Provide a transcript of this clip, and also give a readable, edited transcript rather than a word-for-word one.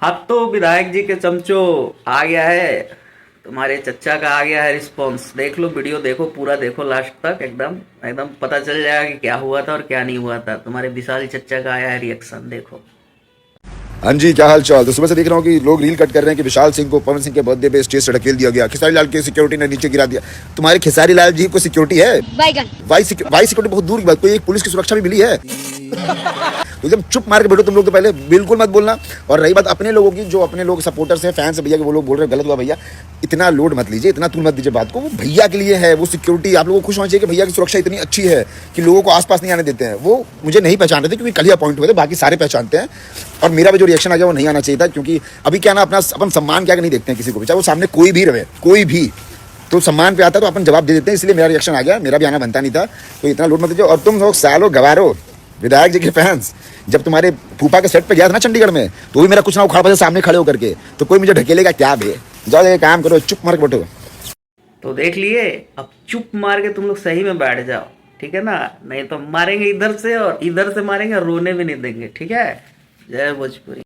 अब तो विधायक जी के चमचो आ गया है, तुम्हारे चच्चा का आ गया है रिस्पॉन्स। देख लो, वीडियो देखो, पूरा देखो लास्ट तक, एकदम एकदम पता चल जाएगा कि क्या हुआ था और क्या नहीं हुआ था। तुम्हारे विशाल चच्चा का आया है रिएक्शन, देखो। हाँ जी, क्या हाल चाल। तो सुबह से देख रहा हूँ कि लोग रील कट कर रहे हैं कि विशाल सिंह को पवन सिंह के बर्थडे पे स्टेज से ढकेल दिया गया, खेसारी लाल की सिक्योरिटी ने नीचे गिरा दिया। तुम्हारे खेसारी लाल जी को सिक्योरिटी है? वाई सिक्योरिटी बहुत दूर की बात, कोई एक पुलिस की सुरक्षा भी मिली है? तो एकदम चुप मार के बैठो तुम लोग, तो पहले बिल्कुल मत बोलना। और रही बात अपने लोगों की, जो अपने लोग सपोर्टर्स हैं, फैंस भैया के, वो लोग बोल रहे हैं गलत हुआ भैया, इतना लोड मत लीजिए, इतना तूल मत दीजिए बात को। वो भैया के लिए है, वो सिक्योरिटी। आप लोगों को खुश होना चाहिए कि भैया की सुरक्षा इतनी अच्छी है कि लोगों को आसपास नहीं आने देते हैं। वो मुझे नहीं पहचान रहे थे क्योंकि कल ही अपॉइंट हुए थे, बाकी सारे पहचानते हैं। और मेरा भी जो रिएक्शन आ गया वो नहीं आना चाहिए था, क्योंकि अभी क्या ना, अपना अपन सम्मान क्या नहीं देखते हैं किसी को भी, चाहे वो सामने कोई भी रहे, कोई भी। तो सम्मान पे आता है तो अपन जवाब दे देते हैं, इसलिए मेरा रिएक्शन आ गया। मेरा भी आना बनता नहीं था, तो इतना लोड मत दीजिए। और तुम लोग सालों गवारो विधायक जी के फैंस, जब तुम्हारे फूफा के सेट पे गया था ना चंडीगढ़ में, तो भी मेरा कुछ ना उखाड़ पाया सामने खड़े होकर के, तो कोई मुझे ढकेलेगा क्या बे? जाओ ये काम करो, चुप मार के बैठो। तो देख लिए, अब चुप मार के तुम लोग सही में बैठ जाओ, ठीक है ना? नहीं तो मारेंगे इधर से और इधर से मारेंगे और रोने भी नहीं देंगे, ठीक है? जय भोजपुरी।